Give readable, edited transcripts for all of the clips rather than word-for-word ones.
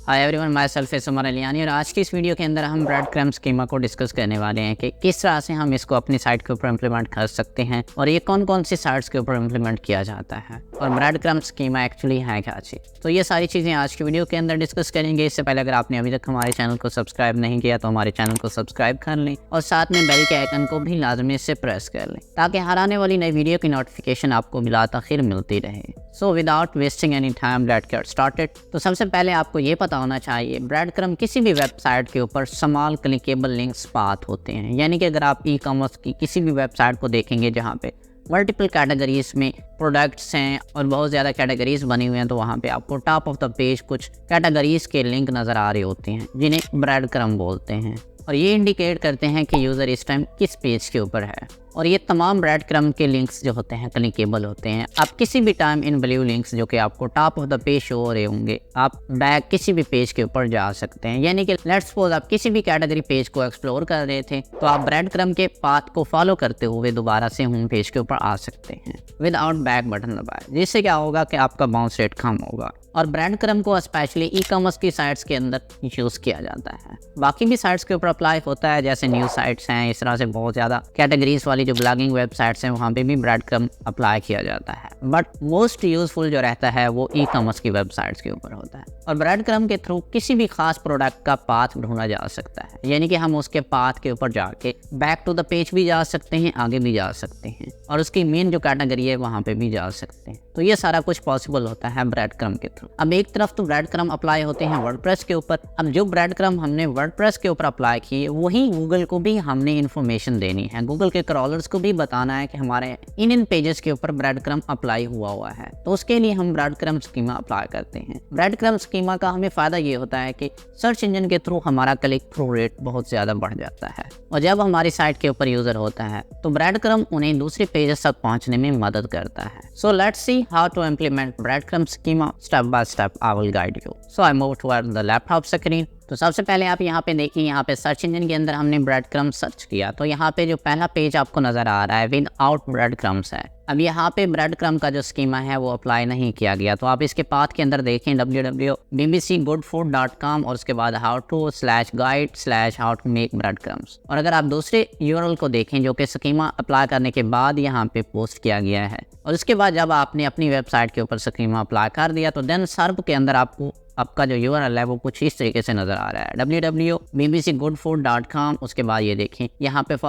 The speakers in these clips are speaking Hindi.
Hi everyone, myself is Umar Aliyani और आज की इस वीडियो के अंदर हम ब्रेड क्रम्ब स्कीमा को डिस्कस करने वाले हैं कि किस तरह से हम इसको अपनी साइट के ऊपर इम्प्लीमेंट कर सकते हैं और ये कौन कौन सी साइट्स के ऊपर इम्प्लीमेंट किया जाता है और ब्रेड क्रम्ब स्कीमा एक्चुअली है क्या चीज़। तो ये सारी चीज़ें आज की वीडियो के अंदर डिस्कस करेंगे। इससे पहले अगर आपने अभी तक हमारे चैनल को सब्सक्राइब नहीं किया तो हमारे चैनल को सब्सक्राइब कर लें और साथ में बेल के आइकन को भी लाजमी से प्रेस कर लें ताकि हर आने वाली नई वीडियो की नोटिफिकेशन आपको बिलाताखिर मिलती रहे। So without wasting any time let's get started. तो सबसे पहले आपको ये पता होना चाहिए ब्रेड क्रम्ब किसी भी वेबसाइट के ऊपर स्मॉल क्लिकेबल लिंक्स पाथ होते हैं। यानी कि अगर आप ई कॉमर्स की किसी भी वेबसाइट को देखेंगे जहाँ पे मल्टीपल कैटेगरीज में प्रोडक्ट्स हैं और बहुत ज़्यादा कैटेगरीज बनी हुई हैं, तो वहाँ पे आपको टॉप ऑफ द पेज कुछ कैटेगरीज के लिंक नज़र आ रहे होते हैं जिन्हें ब्रेड क्रम्ब बोलते हैं और ये इंडिकेट करते हैं कि यूज़र इस टाइम किस पेज के ऊपर है। और ये तमाम ब्रेड क्रम्ब के लिंक्स जो होते हैं क्लिकेबल होते हैं। आप किसी भी टाइम इन ब्लू लिंक्स जो कि आपको top of the page show हो रहे होंगे, आप बैक किसी भी पेज के ऊपर जा सकते हैं। यानी कि लेट्स सपोज आप किसी भी कैटेगरी पेज को एक्सप्लोर कर रहे थे तो आप ब्रेड क्रम्ब के पाथ को फॉलो करते हुए दोबारा से होम पेज के ऊपर आ सकते हैं विदाउट बैक बटन दबाए, जिससे क्या होगा कि आपका बाउंस रेट कम होगा। और ब्रेड क्रम्ब को स्पेशली ई कॉमर्स की साइट्स के अंदर यूज़ किया जाता है। बाकी भी साइट्स के ऊपर अप्लाई होता है, जैसे न्यूज़ साइट्स हैं, इस तरह से बहुत ज़्यादा कैटेगरीज वाली जो ब्लॉगिंग वेबसाइट्स हैं वहाँ पे भी ब्रेड क्रम्ब अप्लाई किया जाता है। बट मोस्ट यूज़फुल जो रहता है वो ई कॉमर्स की वेबसाइट्स के ऊपर होता है। और ब्रेड क्रम्ब के थ्रू किसी भी खास प्रोडक्ट का पाथ ढूंढा जा सकता है। यानी कि हम उसके पाथ के ऊपर जाके बैक टू द पेज भी जा सकते हैं, आगे भी जा सकते हैं और उसकी मेन जो कैटेगरी है वहाँ पे भी जा सकते हैं। तो ये सारा कुछ पॉसिबल होता है ब्रेड क्रम्ब के थ्रू। अब एक तरफ तो ब्रेड क्रम्ब अप्लाई होते हैं वर्डप्रेस के ऊपर। अब जो ब्रेड क्रम्ब हमने वर्डप्रेस के ऊपर अप्लाई किए वही गूगल को भी हमने इन्फॉर्मेशन देनी है। गूगल के क्रॉलर्स को भी बताना है कि हमारे इन पेजेस के ऊपर ब्रेड क्रम्ब अप्लाई हुआ है। तो उसके लिए हम ब्रेड क्रम्ब स्कीमा अप्लाई करते हैं। ब्रेड क्रम्ब स्कीमा का हमें फायदा ये होता है कि सर्च इंजन के थ्रू हमारा क्लिक थ्रू रेट बहुत ज्यादा बढ़ जाता है और जब हमारी साइट के ऊपर यूजर होता है तो ब्रेड क्रम्ब उन्हें दूसरे पेजेस तक पहुंचने में मदद करता है। So let's see how to implement breadcrumb schema step by step. I will guide you. So I move toward the laptop screen. तो सबसे पहले आप यहाँ पे देखिए, यहाँ पे सर्च इंजन के अंदर हमने ब्रेड क्रम्ब सर्च किया तो यहाँ पे जो पहला पेज आपको नज़र आ रहा है विद आउट ब्रेड क्रम्ब्स है। अब यहाँ पे ब्रेड क्रम्ब का जो स्कीमा है वो अप्लाई नहीं किया गया। तो आप इसके पाथ के अंदर देखें www.bbcgoodfood.com और उसके बाद how to make breadcrumbs। और अगर आप दूसरे URL को देखें जो कि स्कीमा अप्लाई करने के बाद यहाँ पे पोस्ट किया गया है और उसके बाद जब आपने अपनी वेबसाइट के ऊपर स्कीमा अप्लाई कर दिया तो देन सर्व के अंदर आपको आपका जो URL है वो कुछ इस तरीके से नज़र आ रहा है www.bbcgoodfood.com। उसके बाद ये देखें यहाँ पे /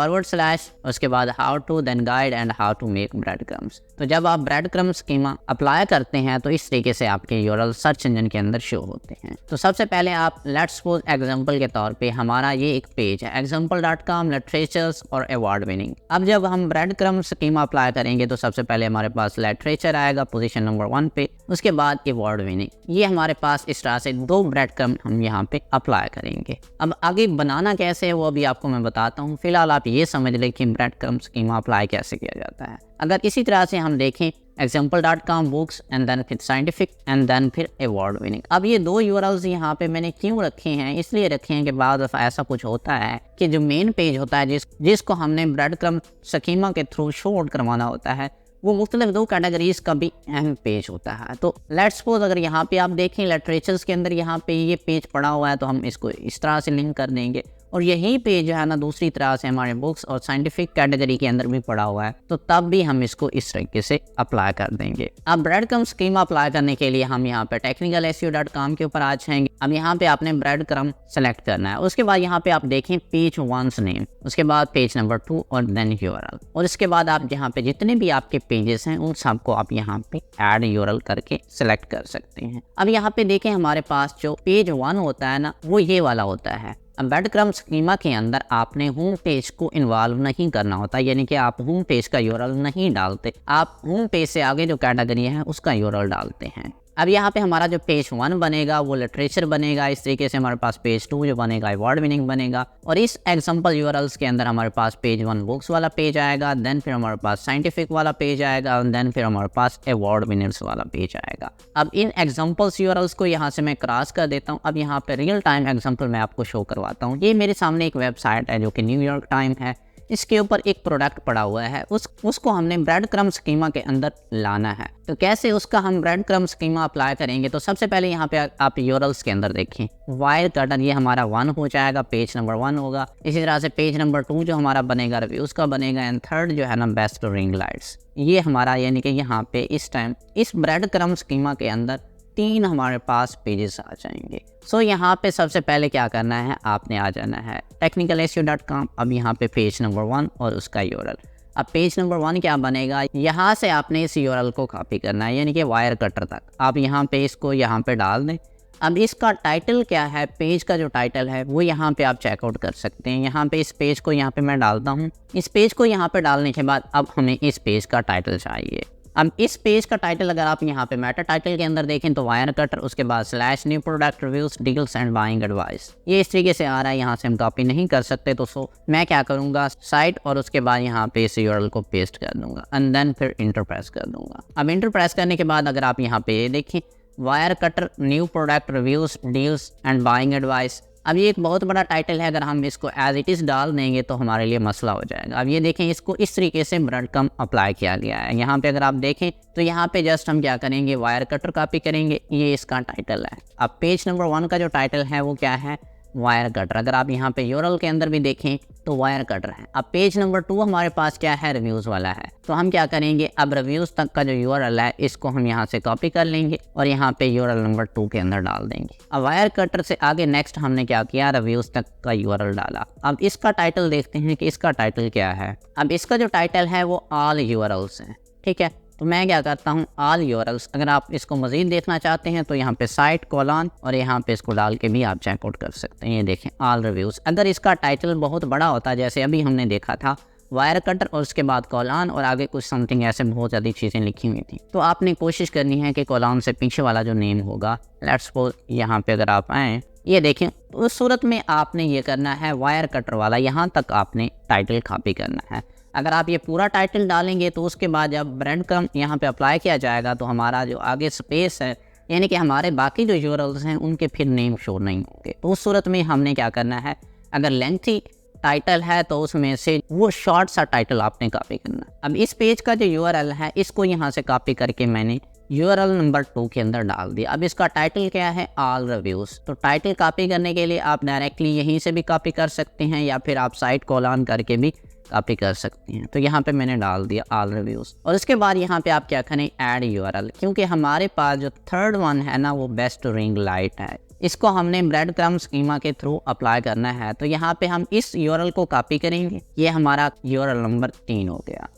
उसके बाद how to then guide and how to make breadcrumbs। तो जब आप ब्रेड क्रम्ब स्कीमा अप्लाई करते हैं तो इस तरीके से आपके URL सर्च इंजन के अंदर शो होते हैं। तो सबसे पहले आप लेट्स सपोज एग्जाम्पल के तौर पे हमारा ये एक पेज है example.com लिटरेचर्स और अवार्ड विनिंग। अब जब हम ब्रेड क्रम्ब स्कीमा अप्लाई करेंगे तो सबसे पहले हमारे पास लिटरेचर आएगा पोजीशन नंबर 1 पे, उसके बाद अवार्ड विनिंग। ये हमारे पास इस तरह से 2 ब्रेड क्रम्ब हम यहाँ पे अप्लाई करेंगे। अब आगे बनाना कैसे है वो अभी आपको मैं बताता हूँ। फिलहाल आप ये समझ लें कि ब्रेड क्रम्ब स्कीमा अप्लाई कैसे किया जाता है। अगर इसी तरह से हम देखें example.com बुक्स एंड देन फिर साइंटिफिक एंड देन फिर अवार्ड विनिंग। अब ये 2 URLs यहाँ पे मैंने क्यों रखे हैं, इसलिए रखे हैं कि बाद दफ़ा ऐसा कुछ होता है कि जो मेन पेज होता है जिसको हमने ब्रेड क्रम्ब स्कीमा के थ्रू शो आउट करवाना होता है वो मुख्तलिफ 2 कैटेगरीज का भी अहम पेज होता है। तो लेट्स सपोज अगर यहाँ पे आप देखें लिटरेचर्स के अंदर यहाँ पे ये पेज पड़ा हुआ है तो हम इसको इस तरह से लिंक कर देंगे और यही पेज जो है ना दूसरी तरह से हमारे बुक्स और साइंटिफिक कैटेगरी के अंदर भी पड़ा हुआ है तो तब भी हम इसको इस तरीके से अप्लाई कर देंगे। अब ब्रेड क्रम्ब स्कीमा अप्लाई करने के लिए हम यहाँ पे technicalseo.com के ऊपर आ जाएंगे। अब यहाँ पे आपने ब्रेड क्रम्ब सेलेक्ट करना है। उसके बाद यहाँ पे आप देखें पेज 1's नेम, उसके बाद पेज नंबर 2 और देन URL और इसके बाद आप यहाँ पे जितने भी आपके पेजेस हैं उन सबको आप यहाँ पे ऐड URL करके सेलेक्ट कर सकते हैं। अब यहाँ पे देखें हमारे पास जो पेज 1 होता है ना वो ये वाला होता है। अब ब्रेड क्रम्ब स्कीमा के अंदर आपने होम पेज को इन्वॉल्व नहीं करना होता, यानी कि आप होम पेज का URL नहीं डालते, आप होम पेज से आगे जो कैटेगरी है उसका URL डालते हैं। अब यहाँ पे हमारा जो पेज 1 बनेगा वो लिटरेचर बनेगा। इस तरीके से हमारे पास पेज 2 जो बनेगा अवार्ड विनिंग बनेगा और इस एग्जांपल URLs के अंदर हमारे पास पेज 1 बुक्स वाला पेज आएगा, देन फिर हमारे पास साइंटिफिक वाला पेज आएगा, देन फिर हमारे पास अवार्ड विनर्स वाला पेज आएगा। अब इन एग्जांपल्स URLs को यहाँ से मैं क्रॉस कर देता हूँ। अब यहाँ पे रियल टाइम एग्जांपल मैं आपको शो करवाता हूँ। ये मेरे सामने एक वेबसाइट है जो कि न्यूयॉर्क टाइम है। इसके ऊपर एक प्रोडक्ट पड़ा हुआ है, उसको हमने ब्रेड क्रम्ब स्कीमा के अंदर लाना है। तो कैसे उसका हम ब्रेड क्रम्ब स्कीमा अप्लाई करेंगे, तो सबसे पहले यहाँ पे आप यूआरएल्स के अंदर देखें, वायर कटर ये हमारा 1 हो जाएगा, पेज नंबर 1 होगा। इसी तरह से पेज नंबर 2 जो हमारा बनेगा रिव्यूज का बनेगा, एंड थर्ड जो है ना बेस्ट रिंग लाइट्स, ये हमारा यानी कि यहाँ पे इस टाइम इस ब्रेड क्रम्ब स्कीमा के अंदर 3 हमारे पास पेजेस आ जाएंगे। सो यहाँ पे सबसे पहले क्या करना है, आपने आ जाना है technicalseo.com। अब यहाँ पे पेज नंबर 1 और उसका यूआरएल। अब पेज नंबर 1 क्या बनेगा, यहाँ से आपने इस यूआरएल को कॉपी करना है, यानी कि वायर कटर तक आप यहाँ पे इसको यहाँ पे डाल दें। अब इसका टाइटल क्या है, पेज का जो टाइटल है वो यहाँ पे आप चेकआउट कर सकते हैं। यहाँ पे इस पेज को यहाँ पे मैं डालता हूँ। इस पेज को यहाँ पे डालने के बाद अब हमें इस पेज का टाइटल चाहिए। अब इस पेज का टाइटल अगर आप यहाँ पे मेटा टाइटल के अंदर देखें तो वायर कटर, उसके बाद slash new product reviews deals and buying advice, ये इस तरीके से आ रहा है। यहाँ से हम कॉपी नहीं कर सकते, तो मैं क्या करूँगा, साइट और उसके बाद यहाँ पे इस यूआरएल को पेस्ट कर दूंगा एंड देन फिर इंटर प्रेस कर दूंगा। अब इंटर प्रेस करने के बाद अगर आप यहाँ पे ये देखें, wire cutter new product reviews deals and buying advice, अब ये एक बहुत बड़ा टाइटल है। अगर हम इसको एज इट इज़ डाल देंगे तो हमारे लिए मसला हो जाएगा। अब ये देखें, इसको इस तरीके से ब्रेड क्रम्ब अप्लाई किया गया है। यहाँ पे अगर आप देखें तो यहाँ पे जस्ट हम क्या करेंगे, वायर कटर कॉपी करेंगे, ये इसका टाइटल है। अब पेज नंबर 1 का जो टाइटल है वो क्या है, वायर कटर। अगर आप यहाँ पे यूआरएल के अंदर भी देखें तो वायर कटर है। अब पेज नंबर 2 हमारे पास क्या है, रिव्यूज़ वाला है। तो हम क्या करेंगे, अब रिव्यूज़ तक का जो यूआरएल है इसको हम यहाँ से कॉपी कर लेंगे और यहाँ पे यूआरएल नंबर 2 के अंदर डाल देंगे। अब वायर कटर से आगे नेक्स्ट हमने क्या किया, रिव्यूज़ तक का यूआरएल डाला। अब इसका टाइटल देखते हैं कि इसका टाइटल क्या है। अब इसका जो टाइटल है वो ऑल यूआरएल्स है, ठीक है। तो मैं क्या करता हूँ, ऑल यूआरएल्स। अगर आप इसको मज़ीद देखना चाहते हैं तो यहाँ पे साइट कोलन और यहाँ पे इसको डाल के भी आप चेकआउट कर सकते हैं। ये देखें ऑल रिव्यूज़। अगर इसका टाइटल बहुत बड़ा होता, जैसे अभी हमने देखा था वायर कटर और उसके बाद कोलन और आगे कुछ समथिंग ऐसे बहुत ज़्यादा चीज़ें लिखी हुई थी, तो आपने कोशिश करनी है कि कोलन से पीछे वाला जो नेम होगा, लेट्स सपोज यहाँ पे अगर आप आएँ, ये देखें, तो उस सूरत में आपने ये करना है, वायर कटर वाला यहाँ तक आपने टाइटल कॉपी करना है। अगर आप ये पूरा टाइटल डालेंगे तो उसके बाद जब ब्रेड क्रम्ब यहाँ पे अप्लाई किया जाएगा तो हमारा जो आगे स्पेस है, यानी कि हमारे बाकी जो यूआरएल्स हैं उनके फिर नेम शो नहीं होंगे। तो उस सूरत में हमने क्या करना है, अगर लेंथी टाइटल है तो उसमें से वो शॉर्ट सा टाइटल आपने कॉपी करना है। अब इस पेज का जो यूआरएल है इसको यहाँ से कॉपी करके मैंने यूआरएल नंबर 2 के अंदर डाल दिया। अब इसका टाइटल क्या है, ऑल रिव्यूज़। तो टाइटल कॉपी करने के लिए आप डायरेक्टली यहीं से भी कॉपी कर सकते हैं या फिर आप साइट कोलन करके भी कॉपी कर सकते हैं। तो यहाँ पे मैंने डाल दिया ऑल रिव्यूज़ और उसके बाद यहाँ पे आप क्या करें, ऐड यूआरएल, क्योंकि हमारे पास जो थर्ड वन है ना वो बेस्ट रिंग लाइट है, इसको हमने ब्रेड क्रम्ब स्कीमा के थ्रू अप्लाई करना है। तो यहाँ पे हम इस यूआरएल को कॉपी करेंगे, ये हमारा यूआरएल नंबर 3 हो गया।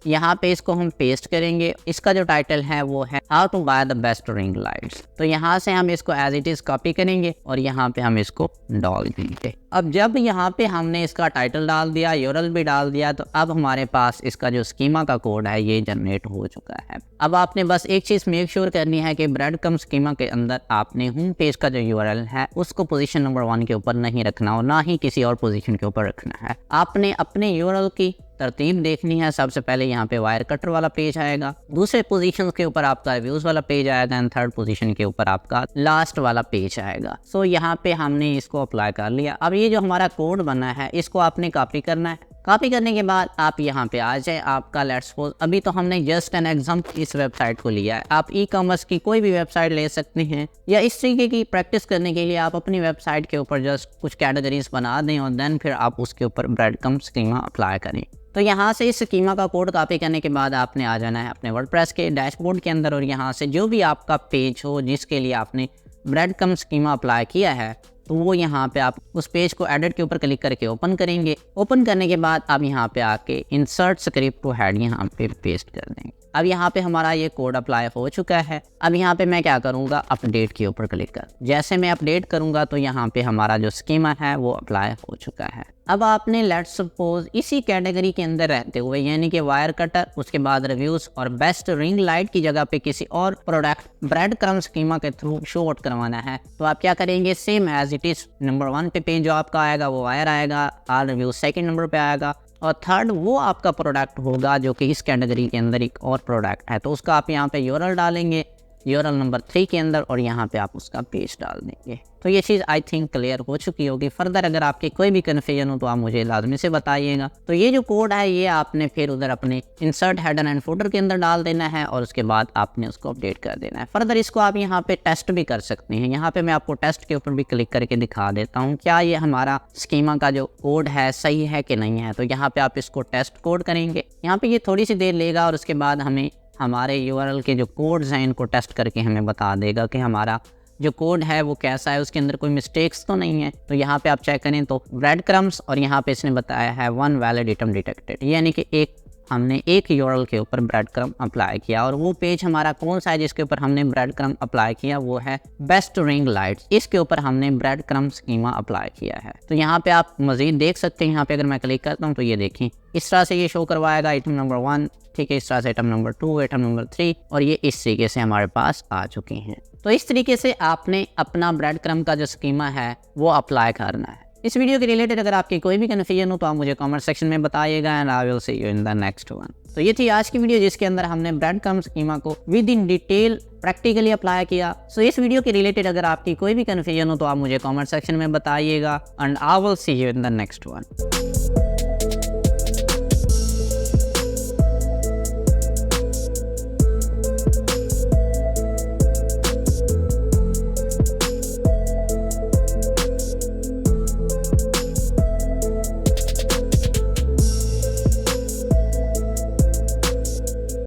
यहाँ पे इसको हम पेस्ट करेंगे। इसका जो टाइटल है वो है how to buy the best ring lights. तो यहाँ से हम इसको एज इट इज़ कॉपी करेंगे और यहाँ पे हम इसको डाल देंगे। अब जब यहाँ पे हमने इसका टाइटल डाल दिया, यूआरएल भी डाल दिया, तो अब हमारे पास इसका जो स्कीमा का कोड है ये जनरेट हो चुका है। अब आपने बस एक चीज़ मेक श्योर करनी है कि ब्रेड क्रम्ब स्कीमा के अंदर आपने होम पेज का जो यूआरएल है उसको पोजीशन नंबर 1 के ऊपर नहीं रखना और ना ही किसी और पोजीशन के ऊपर रखना है। आपने अपने यूआरएल की तरतीब देखनी है। सबसे पहले यहाँ पे वायर कटर वाला पेज आएगा, दूसरे पोजीशन के ऊपर आपका रिव्यूज़ वाला पेज आएगा एंड थर्ड पोजीशन के ऊपर आपका लास्ट वाला पेज आएगा। सो यहाँ पे हमने इसको अप्लाई कर लिया। अब ये जो हमारा कोड बना है इसको आपने कॉपी करना है। कॉपी करने के बाद आप यहाँ पे आ जाए। आपका लेट्स सपोज अभी तो हमने जस्ट एन एग्जाम्पल इस वेबसाइट को लिया है, आप ई कॉमर्स की कोई भी वेबसाइट ले सकते हैं या इस तरीके की प्रैक्टिस करने के लिए आप अपनी वेबसाइट के ऊपर जस्ट कुछ कैटेगरीज बना दें और देन फिर आप उसके ऊपर ब्रेड क्रम्ब स्कीमा अप्लाई करें। तो यहाँ से इस स्कीमा का कोड कॉपी करने के बाद आपने आ जाना है अपने वर्डप्रेस के डैशबोर्ड के अंदर और यहाँ से जो भी आपका पेज हो जिसके लिए आपने ब्रेड क्रम्ब स्कीमा अप्लाई किया है तो वो यहाँ पे आप उस पेज को एडिट के ऊपर क्लिक करके ओपन करेंगे। ओपन करने के बाद आप यहाँ पे आके इंसर्ट स्क्रिप्ट टू हेड यहाँ पे पेस्ट कर देंगे। अब यहाँ पे हमारा ये कोड अप्लाई हो चुका है। अब यहाँ पे मैं क्या करूँगा, अपडेट के ऊपर क्लिक कर, जैसे मैं अपडेट करूँगा तो यहाँ पे हमारा जो स्कीमा है वो अप्लाई हो चुका है। अब आपने लेट्स सपोज इसी कैटेगरी के अंदर रहते हुए यानी कि वायर कटर, उसके बाद रिव्यूज़ और बेस्ट रिंग लाइट की जगह पे किसी और प्रोडक्ट ब्रेड क्रम्ब स्कीमा के थ्रू शो आउट करवाना है तो आप क्या करेंगे, same as it is number 1 पे पेज जो आपका आएगा वो वायर आएगा, ऑल रिव्यूज सेकंड नंबर पे आएगा और थर्ड वो आपका प्रोडक्ट होगा जो कि इस कैटेगरी के अंदर एक और प्रोडक्ट है। तो उसका आप यहाँ पे यूआरएल डालेंगे यूआरएल नंबर 3 के अंदर और यहाँ पे आप उसका पेज डाल देंगे। तो ये चीज़ आई थिंक क्लियर हो चुकी होगी। फर्दर अगर आपके कोई भी कन्फ्यूजन हो तो आप मुझे लाजमी से बताइएगा। तो ये जो कोड है ये आपने फिर उधर अपने इंसर्ट हेडर एंड फुटर के अंदर डाल देना है और उसके बाद आपने उसको अपडेट कर देना है। फर्दर इसको आप यहाँ पे टेस्ट भी कर सकते हैं। यहाँ पे मैं आपको टेस्ट के ऊपर भी क्लिक करके दिखा देता हूँ क्या ये हमारा स्कीमा का जो कोड है सही है कि नहीं है। तो यहाँ पे आप इसको टेस्ट कोड करेंगे। यहाँ पे ये थोड़ी सी देर लेगा और उसके बाद हमें हमारे यूआरएल के जो कोड्स हैं इनको टेस्ट करके हमें बता देगा कि हमारा जो कोड है वो कैसा है, उसके अंदर कोई मिस्टेक्स तो नहीं है। तो यहाँ पे आप चेक करें तो ब्रेड क्रम्स और यहाँ पे इसने बताया है 1 वैलिड आइटम डिटेक्टेड, यानी कि हमने एक यूआरएल के ऊपर ब्रेड क्रम अप्लाई किया। और वो पेज हमारा कौन सा है जिसके ऊपर हमने ब्रेड क्रम अप्लाई किया, वो है बेस्ट रिंग लाइट्स। इसके ऊपर हमने ब्रेड क्रम स्कीमा अप्लाई किया है। तो यहाँ पे आप मजीद देख सकते हैं। यहाँ पे अगर मैं क्लिक करता हूँ तो ये देखें इस तरह से ये शो करवाएगा आइटम नंबर 1, ठीक है, इस तरह से आइटम नंबर 2, आइटम नंबर 3 और ये इस तरीके से हमारे पास आ चुके हैं। तो इस तरीके से आपने अपना ब्रेड क्रम का जो स्कीमा है वो अप्लाई करना है। इस वीडियो के रिलेटेड अगर आपकी कोई भी कन्फ्यूजन हो तो आप मुझे कमेंट सेक्शन में बताइएगा and I will see you in the next one. तो ये थी आज की वीडियो जिसके अंदर हमने ब्रेड क्रम स्कीमा को with in detail practically apply किया। सो इस वीडियो के रिलेटेड अगर आपकी कोई भी कन्फ्यूजन हो तो आप मुझे कमेंट सेक्शन में बताइएगा and I will see you in the next one.